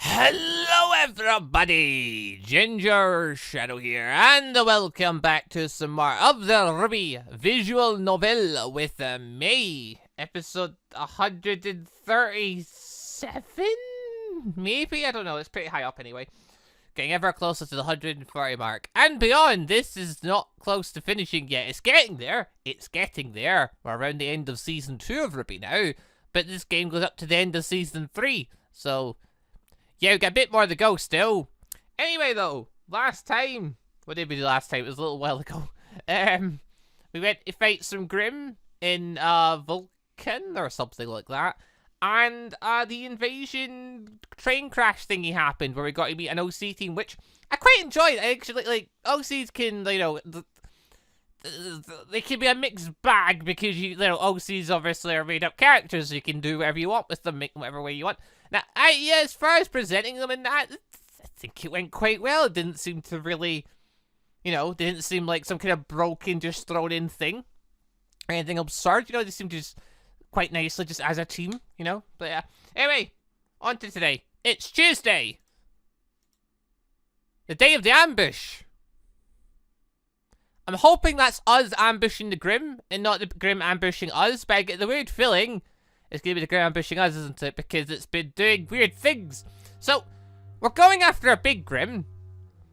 Hello everybody, Gingershadow here, and welcome back to some more of the RWBY visual novel with May, episode 137? Maybe? I don't know, it's pretty high up anyway. Getting ever closer to the 140 mark, and beyond. This is not close to finishing yet. It's getting there. We're around the end of Season 2 of RWBY now, but this game goes up to the end of Season 3, so... yeah, we got a bit more to go still. Anyway, though, last time... what did we do last time? It was a little while ago. We went to fight some Grimm in Vulcan or something like that. And the invasion train crash thingy happened where we got to meet an OC team, which I quite enjoyed. I actually, like, OCs can, you know... they can be a mixed bag because, you know, OCs obviously are made up characters, so you can do whatever you want with them, make them whatever way you want. Now, yeah, as far as presenting them and that, I think it went quite well. It didn't seem to really, you know, didn't seem like some kind of broken, just thrown in thing. Or anything absurd, you know, they seemed just quite nicely just as a team, you know. But yeah, anyway, on to today. It's Tuesday. The day of the ambush. I'm hoping that's us ambushing the Grimm and not the Grimm ambushing us, but I get the weird feeling it's going to be the Grimm ambushing us, isn't it? Because it's been doing weird things. So, we're going after a big Grimm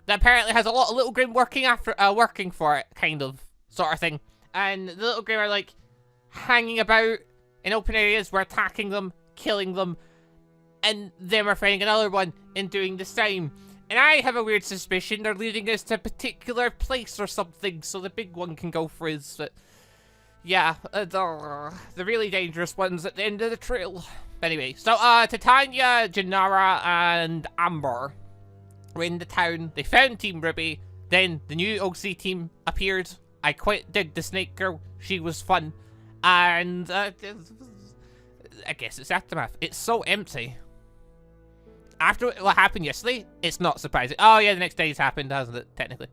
that apparently has a lot of little Grimm working for it, kind of, sort of thing. And the little Grimm are, like, hanging about in open areas. We're attacking them, killing them, and then we're fighting another one and doing the same. And I have a weird suspicion they're leading us to a particular place or something so the big one can go for us. But yeah, the really dangerous ones at the end of the trail. Anyway, so Titania, Janara, and Amber were in the town. They found Team RWBY. Then the new OC team appeared. I quite dig the snake girl. She was fun. And I guess it's aftermath. It's so empty. After what happened yesterday, it's not surprising. Oh yeah, the next day's happened, hasn't it, technically?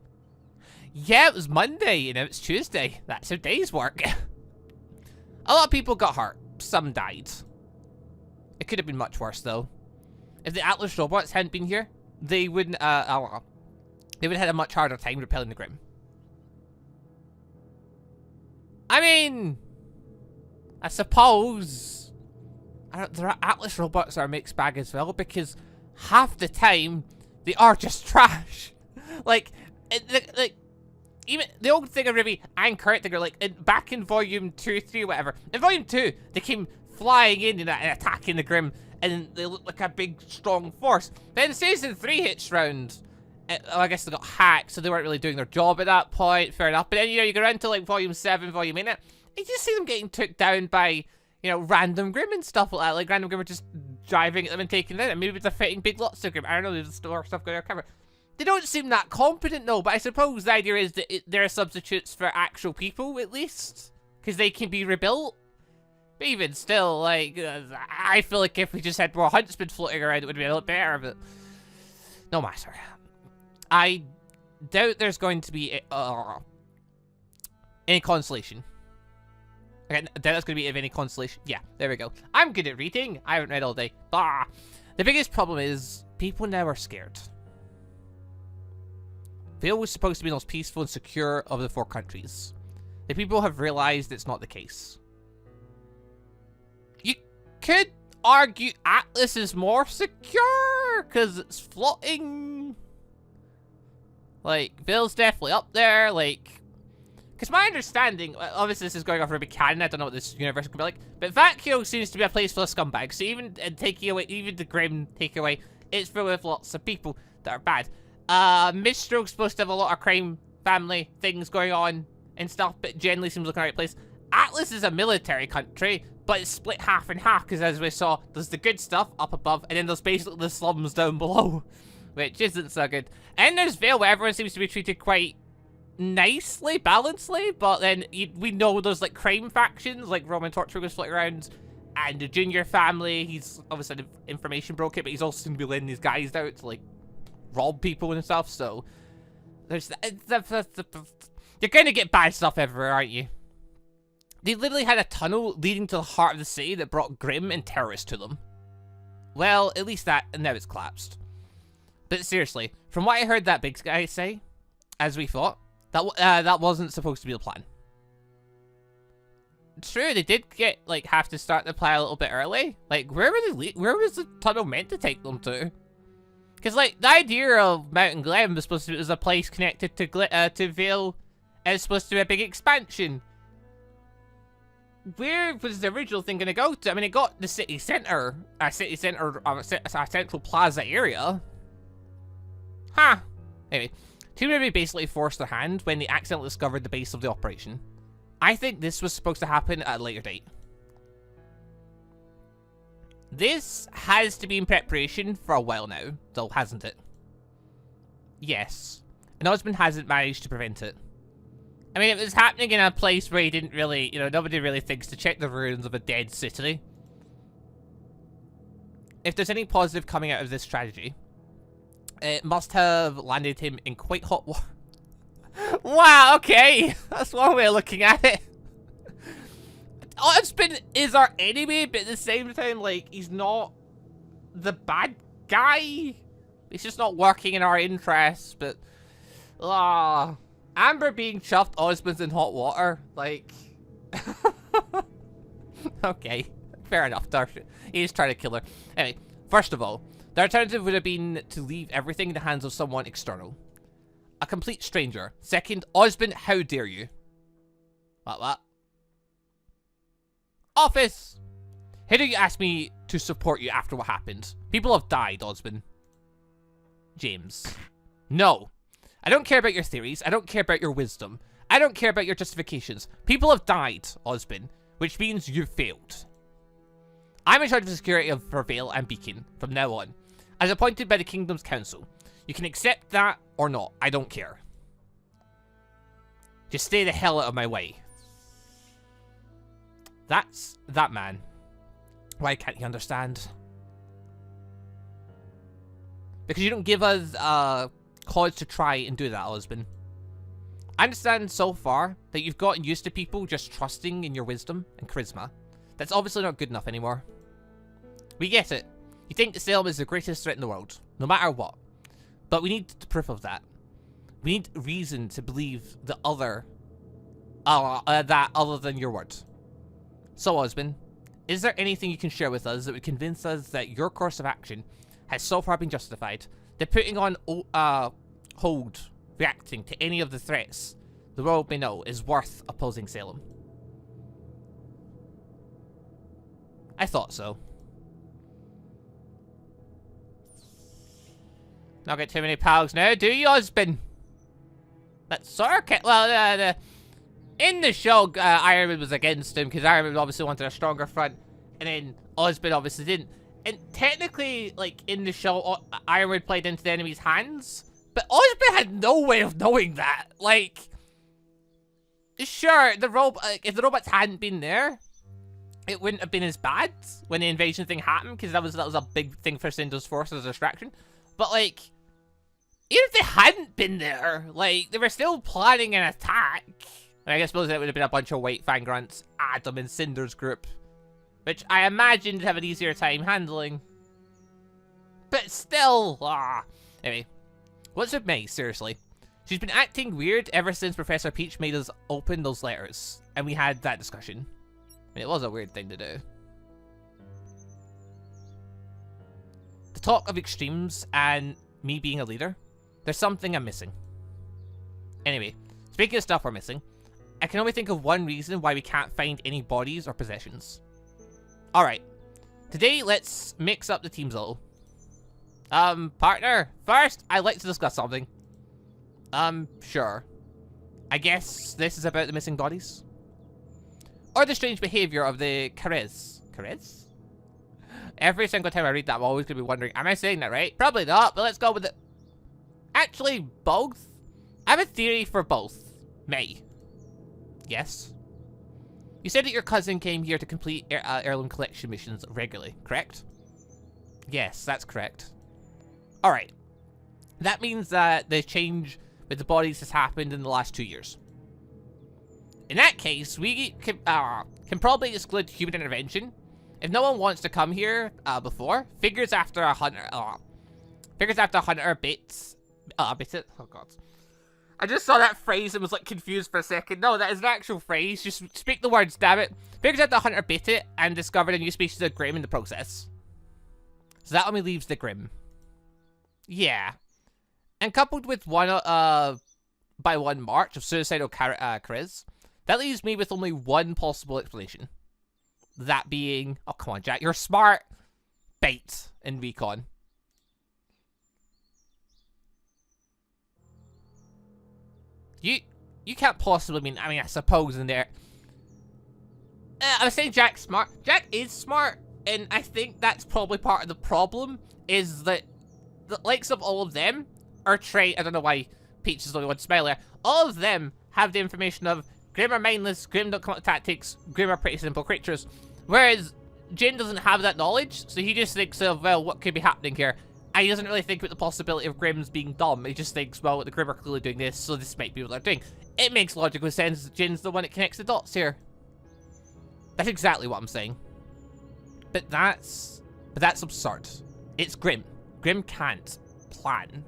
Yeah, it was Monday, and now it's Tuesday. That's how days work. A lot of people got hurt. Some died. It could have been much worse, though. If the Atlas robots hadn't been here, they wouldn't, they would have had a much harder time repelling the Grimm. I mean, I suppose... there are Atlas robots that are a mixed bag as well, because half the time, they are just trash. Like, even the old thing of RWBY and current thing are like, back in Volume 2, 3, whatever. In Volume 2, they came flying in and attacking the Grimm, and they looked like a big, strong force. Then Season 3 hits round. I guess they got hacked, so they weren't really doing their job at that point, fair enough. But then, you know, you go around to like Volume 7, Volume 8, you just see them getting took down by, you know, random Grimm and stuff like that. Like, random Grimm are just driving at them and taking them out. And maybe they're fighting big lots of Grimm. I don't know, there's more stuff going on camera. They don't seem that competent, though. But I suppose the idea is that there are substitutes for actual people, at least. Because they can be rebuilt. But even still, like, I feel like if we just had more huntsmen floating around, it would be a lot better. But no matter. I doubt there's going to be any consolation. Okay, I doubt that's going to be of any consolation. Yeah, there we go. I'm good at reading. I haven't read all day. Bah. The biggest problem is people now are scared. Vale was supposed to be the most peaceful and secure of the 4 countries. The people have realized it's not the case. You could argue Atlas is more secure because it's floating. Like, Vale's definitely up there. Like, because my understanding, obviously this is going off RWBY canon, I don't know what this universe could be like, but Vacchio seems to be a place full of scumbags, so even taking away, even the Grimm taking away, it's filled with lots of people that are bad. Mistral supposed to have a lot of crime, family, things going on and stuff, but generally seems like a right place. Atlas is a military country, but it's split half and half, because as we saw, there's the good stuff up above, and then there's basically the slums down below, which isn't so good. And there's Vale, where everyone seems to be treated quite nicely, balancedly, but then we know there's like crime factions, like Roman Torture was floating around, and the Junior family, he's obviously an information broker, but he's also going to be letting these guys out to like rob people and stuff, so there's you're gonna get bad stuff everywhere, aren't you? They literally had a tunnel leading to the heart of the city that brought Grimm and terrorists to them. Well, at least that, and now it's collapsed. But seriously, from what I heard that big guy say, as we thought, that wasn't supposed to be the plan. True, they did get, like, have to start the plan a little bit early. Like, where was the tunnel meant to take them to? Because, like, the idea of Mountain Glen was supposed to be, was a place connected to Vale, and it's supposed to be a big expansion. Where was the original thing going to go to? I mean, it got the city centre, a central plaza area. Huh. Anyway, Team RWBY basically forced their hand when they accidentally discovered the base of the operation. I think this was supposed to happen at a later date. This has to be in preparation for a while now, though, hasn't it? Yes. And Osmond hasn't managed to prevent it. I mean, it was happening in a place where he didn't really, you know, nobody really thinks to check the ruins of a dead city. If there's any positive coming out of this tragedy, it must have landed him in quite hot water. Wow, okay. That's one way of looking at it. Osmond is our enemy, but at the same time, like, he's not the bad guy. He's just not working in our interests, but... Amber being chuffed, Osmond's in hot water. Like... Okay, fair enough, Darcy. He's trying to kill her. Anyway, first of all, the alternative would have been to leave everything in the hands of someone external. A complete stranger. Second, Osmond, how dare you? What? Office! How do you ask me to support you after what happened? People have died, Osmond. James. No. I don't care about your theories. I don't care about your wisdom. I don't care about your justifications. People have died, Osmond, which means you've failed. I'm in charge of the security of Vale and Beacon from now on, as appointed by the Kingdom's Council. You can accept that or not. I don't care. Just stay the hell out of my way. That's that man. Why can't you understand? Because you don't give us cause to try and do that, husband. I understand so far that you've gotten used to people just trusting in your wisdom and charisma. That's obviously not good enough anymore. We get it. You think that Salem is the greatest threat in the world, no matter what. But we need the proof of that. We need reason to believe the other, that other than your word. So, husband, is there anything you can share with us that would convince us that your course of action has so far been justified, that putting on hold, reacting to any of the threats the world may know is worth opposing Salem? I thought so. Not get too many pals now, do you, husband? That's sort of... Well, in the show, Ironwood was against him, because Ironwood obviously wanted a stronger front, and then Osmond obviously didn't. And technically, like, in the show, Ironwood played into the enemy's hands, but Osmond had no way of knowing that. Like, sure, the robot, if the robots hadn't been there, it wouldn't have been as bad when the invasion thing happened, because that was a big thing for Cinder's force as a distraction. But, like, even if they hadn't been there, like, they were still planning an attack. And I suppose that would have been a bunch of White Fang grunts, Adam and Cinder's group, which I imagined have an easier time handling. But still, Anyway, what's with May, seriously? She's been acting weird ever since Professor Peach made us open those letters, and we had that discussion. I mean, it was a weird thing to do. The talk of extremes and me being a leader, there's something I'm missing. Anyway, speaking of stuff we're missing, I can only think of one reason why we can't find any bodies or possessions. Alright, today let's mix up the teams a little. Partner, first I'd like to discuss something. Sure. I guess this is about the missing bodies? Or the strange behavior of the Carez. Carez? Every single time I read that, I'm always going to be wondering, am I saying that right? Probably not, but let's go with it. Actually, both? I have a theory for both. May. Yes? You said that your cousin came here to complete heirloom collection missions regularly, correct? Yes, that's correct. Alright. That means that the change with the bodies has happened in the last 2 years. In that case, we can probably exclude human intervention If no one wants to come here before, figures after a hunter bits. Bit it. Oh god. I just saw that phrase and was like confused for a second. No, that is an actual phrase. Just speak the words, damn it. Figures out the hunter bit it and discovered a new species of Grimm in the process. So that only leaves the Grimm. Yeah. And coupled with one by one march of suicidal Chris, that leaves me with only one possible explanation. That being, oh come on Jack, you're smart. Bait in recon. You can't possibly mean, I mean, I suppose in there. I was saying Jack's smart. Jack is smart, and I think that's probably part of the problem, is that the likes of all of them are trained. I don't know why Peach is the only one smiling. All of them have the information of Grimm are mindless, Grimm don't come up with tactics, Grimm are pretty simple creatures. Whereas Jin doesn't have that knowledge, so he just thinks of, well, what could be happening here? And he doesn't really think about the possibility of Grimm's being dumb. He just thinks, well, the Grimm are clearly doing this, so this might be what they're doing. It makes logical sense. Jin's the one that connects the dots here. That's exactly what I'm saying. But that's absurd. It's Grimm. Grimm can't plan.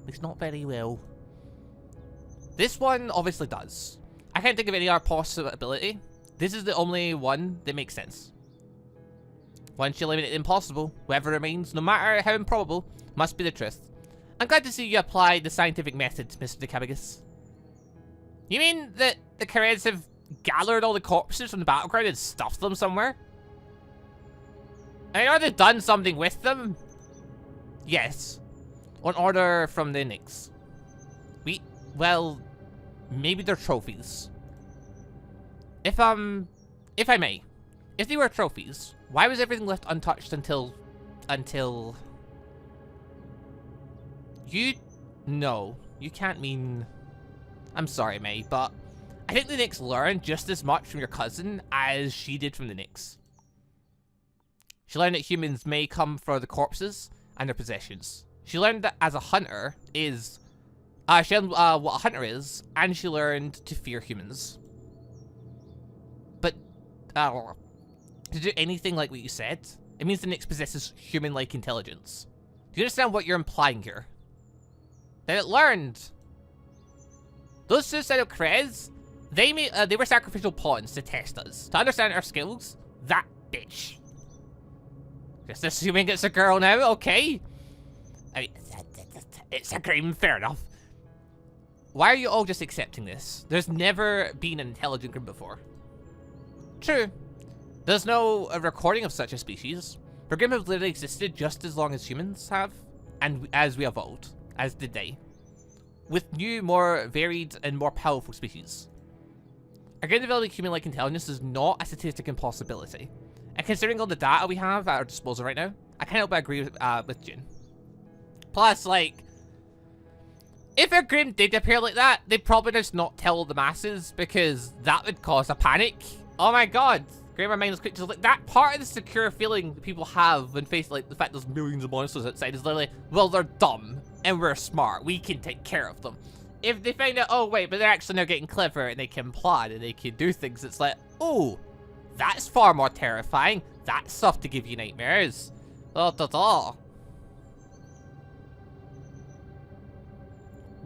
It's not very well. This one obviously does. I can't think of any other possibility. This is the only one that makes sense. Once you eliminate the impossible, whoever remains, no matter how improbable, must be the truth. I'm glad to see you apply the scientific method, Mr. DeCabagus. You mean that the Kareds have gathered all the corpses from the battleground and stuffed them somewhere? I mean, are they done something with them? Yes. On order from the Nix. Well, maybe they're trophies. If I may, if they were trophies, why was everything left untouched until... No, you can't mean... I'm sorry, May, but I think the Nix learned just as much from your cousin as she did from the Nix. She learned that humans may come for the corpses and their possessions. She learned that as a hunter is... she learned what a hunter is, and she learned to fear humans. But, to do anything like what you said, it means the Nix possesses human-like intelligence. Do you understand what you're implying here? That it learned. Those suicidal Krez, they were sacrificial pawns to test us. To understand our skills, that bitch. Just assuming it's a girl now, okay. I mean, it's a Grimm, fair enough. Why are you all just accepting this? There's never been an intelligent Grimm before. True. There's no recording of such a species. But Grimm have literally existed just as long as humans have, and as we evolved, as did they. With new, more varied, and more powerful species. Again, developing human-like intelligence is not a statistic impossibility. And considering all the data we have at our disposal right now, I can't help but agree with Jin. Plus, like, if a Grimm did appear like that, they'd probably just not tell the masses, because that would cause a panic. Oh my god, Grimm are mindless creatures. Like, that part of the secure feeling that people have when facing, like, the fact there's millions of monsters outside is literally, well, they're dumb, and we're smart. We can take care of them. If they find out, oh wait, but they're actually now getting clever, and they can plan, and they can do things, it's like, oh, that's far more terrifying. That's stuff to give you nightmares. Oh.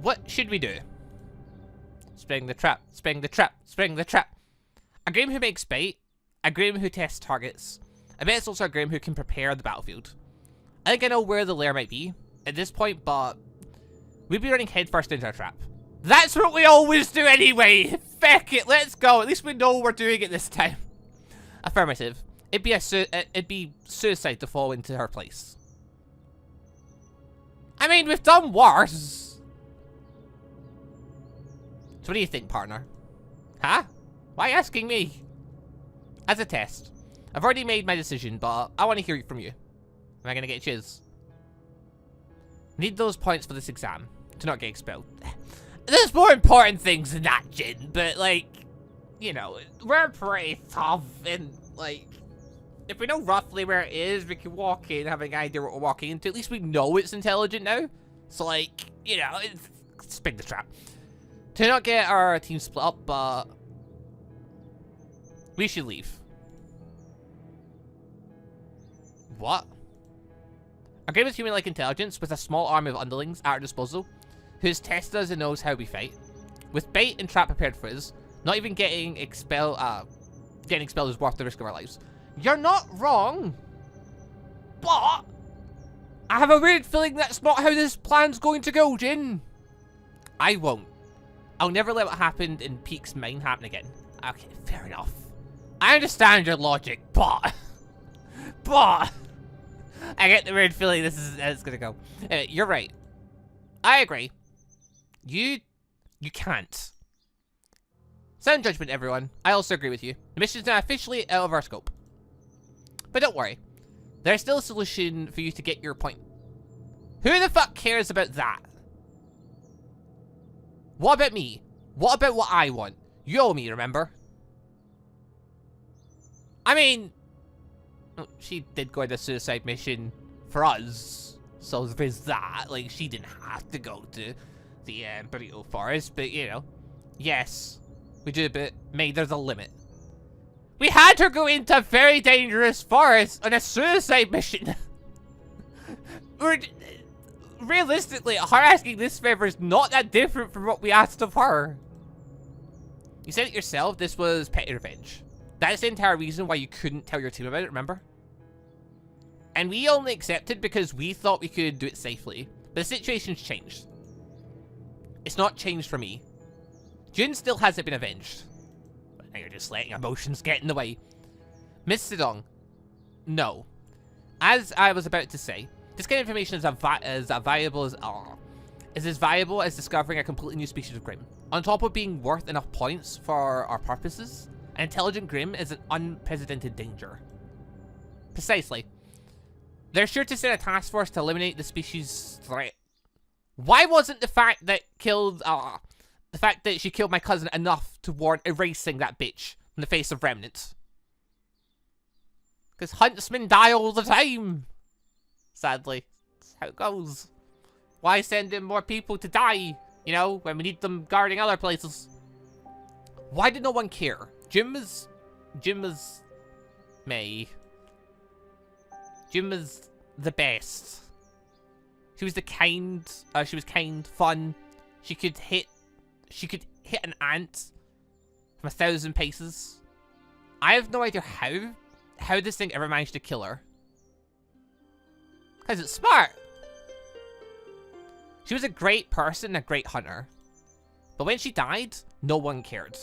What should we do? Spring the trap, spring the trap, spring the trap. A Grimm who makes bait, a Grimm who tests targets. I bet it's also a Grimm who can prepare the battlefield. I think I know where the lair might be at this point, but we'd be running headfirst into a trap. That's what we always do anyway! Feck it, let's go. At least we know we're doing it this time. Affirmative. It'd be suicide to fall into her place. I mean, we've done worse. So what do you think, partner? Huh? Why asking me? As a test. I've already made my decision, but I want to hear it from you. Am I going to get chiz? Need those points for this exam to not get expelled. There's more important things than that, Jin, but like, you know, we're pretty tough, and like, if we know roughly where it is, we can walk in having an idea what we're walking into. At least we know it's intelligent now. So like, you know, spin the trap. To not get our team split up, but we should leave. What? A Grimm with human-like intelligence, with a small army of underlings at our disposal, who's tested us and knows how we fight. With bait and trap prepared for us, not even getting expelled is worth the risk of our lives. You're not wrong, but I have a weird feeling that's not how this plan's going to go, Jin. I won't. I'll never let what happened in Peak's mine happen again. Okay, fair enough. I understand your logic, but I get the weird feeling this is how it's gonna go. You're right. I agree. You can't. Sound judgment, everyone. I also agree with you. The mission's now officially out of our scope. But don't worry. There's still a solution for you to get your point. Who the fuck cares about that? What about me? What about what I want? You owe me, remember? I mean, she did go on the suicide mission for us. So there's that. Like, she didn't have to go to the burrito forest, but you know. Yes, we do, but May, there's a limit. We had her go into a very dangerous forest on a suicide mission. Realistically, her asking this favor is not that different from what we asked of her. You said it yourself, this was petty revenge. That's the entire reason why you couldn't tell your team about it, remember? And we only accepted because we thought we could do it safely. But the situation's changed. It's not changed for me. Jun still hasn't been avenged. But now you're just letting emotions get in the way. Miss Sidong, no. As I was about to say, this kind of information is as valuable as discovering a completely new species of Grimm. On top of being worth enough points for our purposes, an intelligent Grimm is an unprecedented danger. Precisely. They're sure to send a task force to eliminate the species threat. Why wasn't the fact that she killed my cousin enough to warrant erasing that bitch from the face of remnants? Because huntsmen die all the time. Sadly, that's how it goes. Why send in more people to die, you know, when we need them guarding other places? Why did no one care? Jim was May. Jim was the best. She was kind, fun. She could hit an ant from 1,000 paces. I have no idea how this thing ever managed to kill her. Because it's smart. She was a great person, a great hunter. But when she died, no one cared.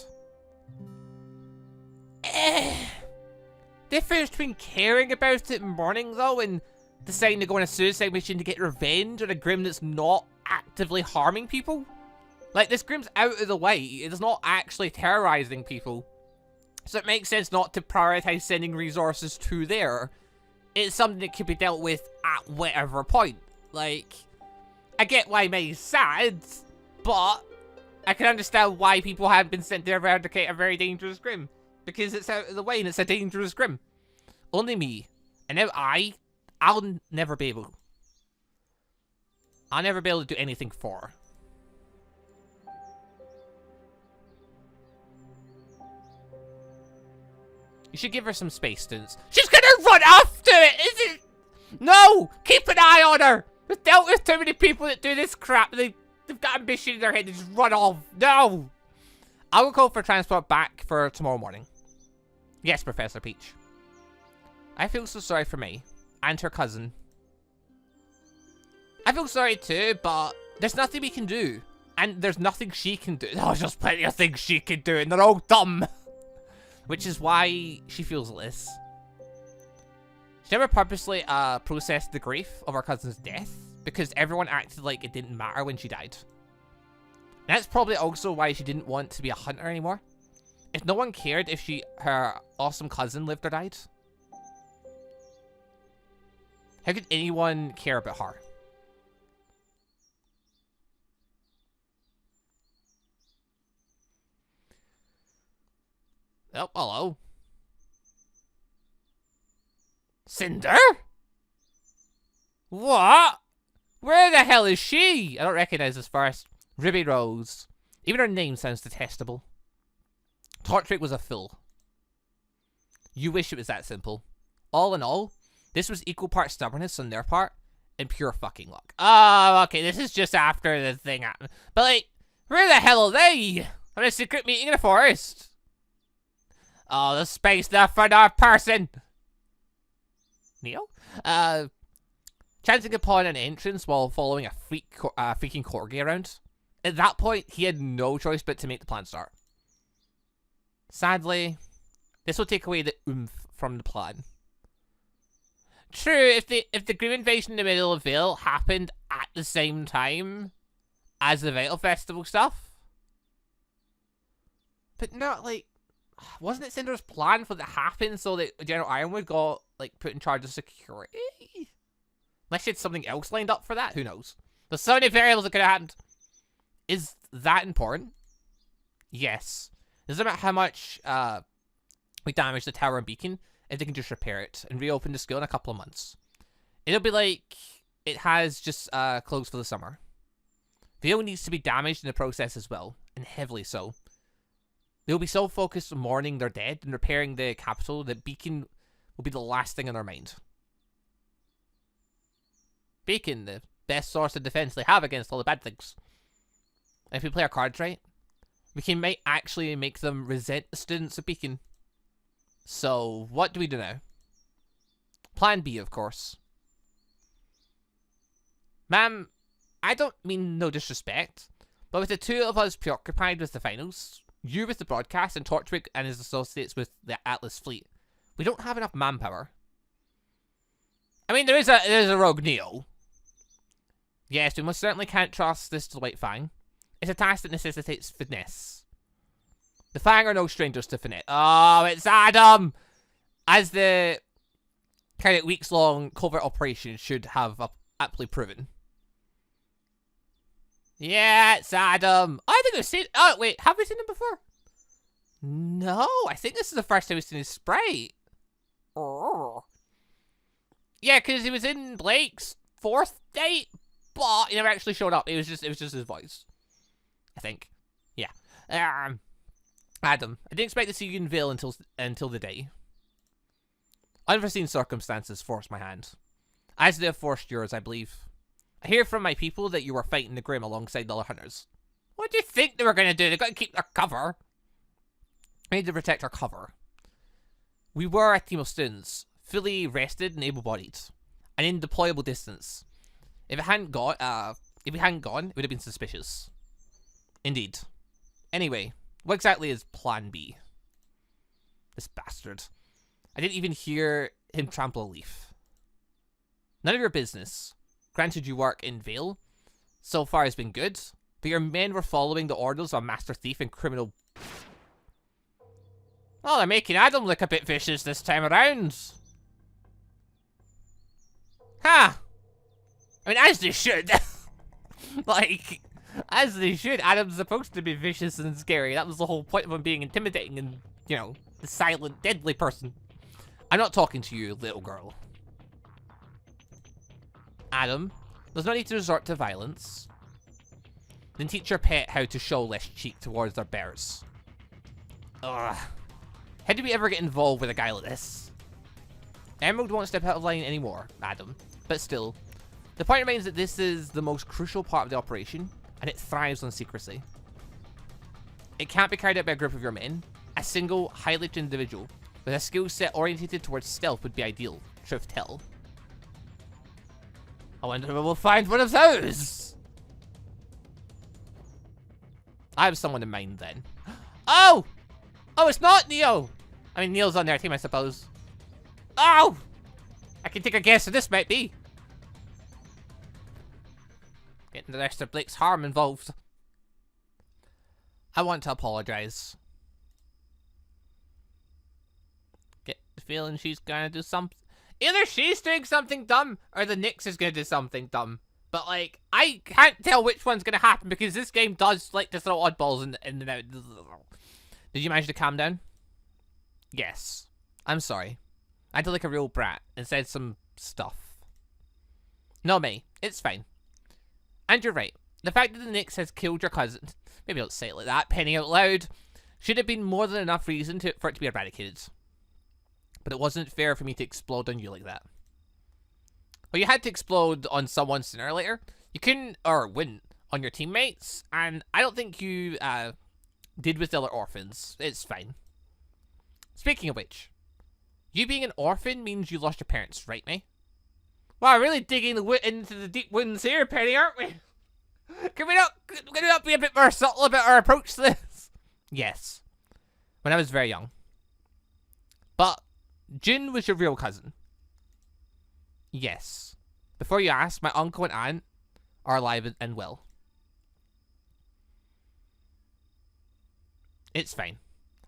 Difference between caring about it and mourning, though, and deciding to go on a suicide mission to get revenge on a Grimm that's not actively harming people. Like, this Grimm's out of the way. It's not actually terrorizing people. So it makes sense not to prioritize sending resources to there. It's something that could be dealt with at whatever point. Like, I get why May's sad, but I can understand why people haven't been sent to eradicate a very dangerous Grimm. Because it's out of the way and it's a dangerous Grimm. Only me. And now I'll never be able. I'll never be able to do anything for her. You should give her some space, students. She's gonna run after it, is it? No! Keep an eye on her! We've dealt with too many people that do this crap. They've got ambition in their head to just run off. No! I will call for transport back for tomorrow morning. Yes, Professor Peach. I feel so sorry for May. And her cousin. I feel sorry too, but there's nothing we can do. And there's nothing she can do. There's just plenty of things she can do, and they're all dumb. Which is why she feels this. She never purposely processed the grief of her cousin's death, because everyone acted like it didn't matter when she died. And that's probably also why she didn't want to be a hunter anymore. If no one cared if her awesome cousin lived or died, how could anyone care about her? Oh, hello. Cinder? What? Where the hell is she? I don't recognize this first. Ruby Rose. Even her name sounds detestable. Torrent was a fool. You wish it was that simple. All in all, This was equal part stubbornness on their part and pure fucking luck. Oh, okay, this is just after the thing happened. But, like, where the hell are they? I'm in a secret meeting in a forest. Oh, the space there for another person. Neo? Chancing upon an entrance while following a freaking corgi around. At that point, he had no choice but to make the plan start. Sadly, this will take away the oomph from the plan. True, if the Grimm invasion in the middle of Vale happened at the same time as the Vital Festival stuff. But not like, wasn't it Cinder's plan for that to happen so that General Ironwood got like put in charge of security? Unless she had something else lined up for that, who knows? There's so many variables that could have happened. Is that important? Yes. Doesn't matter how much we damage the tower and beacon if they can just repair it and reopen the school in a couple of months. It'll be like it has just closed for the summer. Vale needs to be damaged in the process as well, and heavily so. They'll be so focused on mourning their dead and repairing the capital that beacon will be the last thing on their mind. Beacon, the best source of defense they have against all the bad things. And if we play our cards right, we might actually make them resent the students of Beacon. So, what do we do now? Plan B, of course. Ma'am, I don't mean no disrespect, but with the two of us preoccupied with the finals, you with the broadcast and Torchwick and his associates with the Atlas fleet, we don't have enough manpower. I mean, there is a rogue Neo. Yes, we most certainly can't trust this to the White Fang. It's a task that necessitates finesse. The Fang are no strangers to finesse. Oh, it's Adam! As the kind of weeks-long covert operation should have aptly proven. Yeah, it's Adam. I think we've seen... Oh, wait, have we seen him before? No, I think this is the first time we've seen his sprite. Oh. Yeah, because he was in Blake's 4th date, but he never actually showed up. It was just his voice. I think. Yeah. Adam, I didn't expect to see you in Vale until the day. Unforeseen circumstances forced my hand. As they have forced yours, I believe. I hear from my people that you were fighting the Grimm alongside the other hunters. What do you think they were going to do? They've got to keep their cover. We need to protect our cover. We were a team of students, fully rested and able-bodied, and in deployable distance. If we hadn't gone, it would have been suspicious. Indeed. Anyway, what exactly is Plan B? This bastard. I didn't even hear him trample a leaf. None of your business. Granted, you work in Vale. So far has been good, but your men were following the orders of a master thief and criminal. Oh, they're making Adam look a bit vicious this time around. Ha! I mean, as they should. Like, as they should. Adam's supposed to be vicious and scary. That was the whole point of him being intimidating and, you know, the silent, deadly person. I'm not talking to you, little girl. Adam, there's no need to resort to violence. Then teach your pet how to show less cheek towards their bears. Ugh. How did we ever get involved with a guy like this? Emerald won't step out of line anymore, Adam. But still, the point remains that this is the most crucial part of the operation, and it thrives on secrecy. It can't be carried out by a group of your men. A single, highly trained individual with a skill set oriented towards stealth would be ideal, truth tell. I wonder if we'll find one of those. I have someone in mind then. Oh! Oh, it's not Neo! I mean, Neo's on their team, I suppose. Oh! I can take a guess who this might be. Getting the rest of Blake's harm involved. I want to apologize. Get the feeling she's gonna do something. Either she's doing something dumb, or the Nyx is gonna do something dumb. But, like, I can't tell which one's gonna happen, because this game does like to throw oddballs in and out. Did you manage to calm down? Yes. I'm sorry. I acted like a real brat and said some stuff. No, May. It's fine. And you're right. The fact that the Nyx has killed your cousin, maybe don't say it like that, penning out loud, should have been more than enough reason for it to be eradicated. But it wasn't fair for me to explode on you like that. Well, you had to explode on someone sooner or later. You couldn't, or wouldn't, on your teammates, and I don't think you did with the other orphans. It's fine. Speaking of which, you being an orphan means you lost your parents, right, May? Wow, really digging into the deep wounds here, Penny, aren't we? Can we not be a bit more subtle about our approach to this? Yes. When I was very young. But June was your real cousin. Yes. Before you ask, my uncle and aunt are alive and well. It's fine.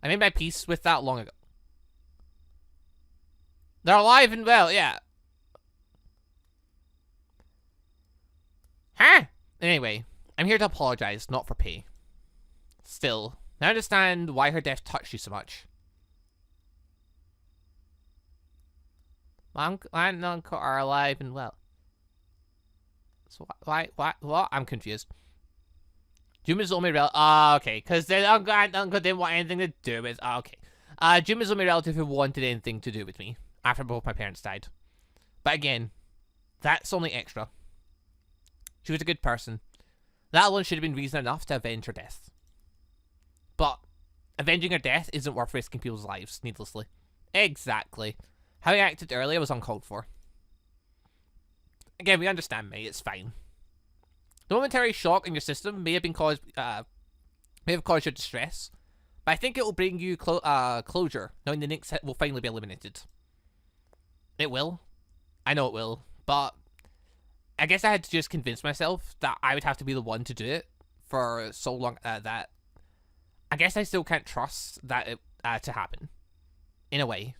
I made my peace with that long ago. They're alive and well, yeah. Huh? Anyway, I'm here to apologize, not for pay. Still, I understand why her death touched you so much. My aunt and uncle are alive and well. So what? I'm confused. Juma's only relative. Okay, because the uncle and uncle didn't want anything to do with. Okay. Juma's only relative who wanted anything to do with me after both my parents died. But again, that's only extra. She was a good person. That alone should have been reason enough to avenge her death. But avenging her death isn't worth risking people's lives needlessly. Exactly. How he acted earlier was uncalled for. Again, we understand, mate. It's fine. The momentary shock in your system may have caused your distress, but I think it will bring you closure, knowing the Nyx will finally be eliminated. It will. I know it will, but I guess I had to just convince myself that I would have to be the one to do it for so long that I guess I still can't trust that it to happen. In a way.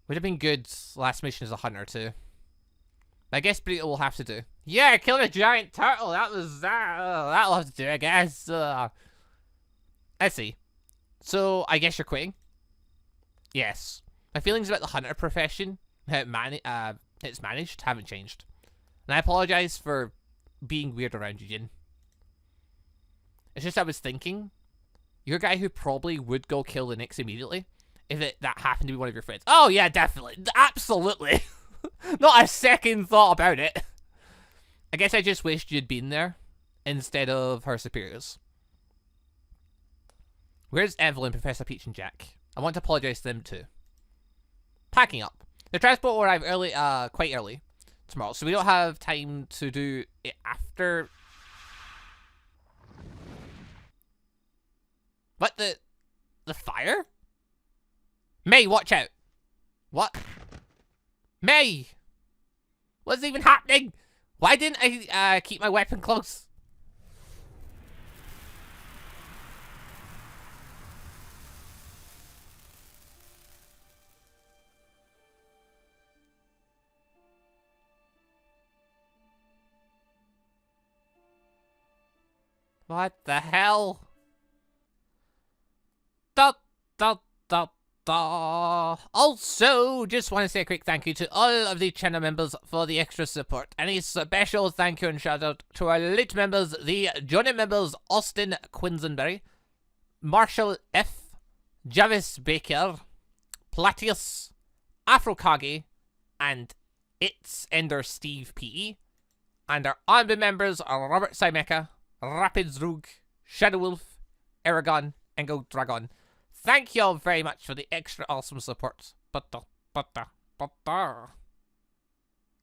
Would have been good last mission as a hunter too. I guess Brito will have to do. Yeah, killing a giant turtle. That'll have to do, I guess. Let's see. So I guess you're quitting. Yes. My feelings about the hunter profession, how it's managed, haven't changed. And I apologize for being weird around you, Jin. It's just I was thinking, you're a guy who probably would go kill the Nyx immediately if that happened to be one of your friends. Oh yeah, definitely. Absolutely. Not a second thought about it. I guess I just wished you'd been there instead of her superiors. Where's Evelyn, Professor Peach, and Jack? I want to apologize to them too. Packing up. The transport will arrive early, quite early tomorrow, so we don't have time to do it after. What the fire? May, watch out! What? May! What's even happening? Why didn't I keep my weapon close? What the hell? Da da da da. Also, just want to say a quick thank you to all of the channel members for the extra support. And a special thank you and shout out to our late members, the Johnny members Austin Quinsonberry, Marshall F, Javis Baker, Platius, Afrokage, and It's Ender Steve PE. And our ANBU members are Robert Scimeca, Rapids Rogue, Shadow Wolf, Eragon, and GoldDragon. Thank you all very much for the extra awesome support. Butter.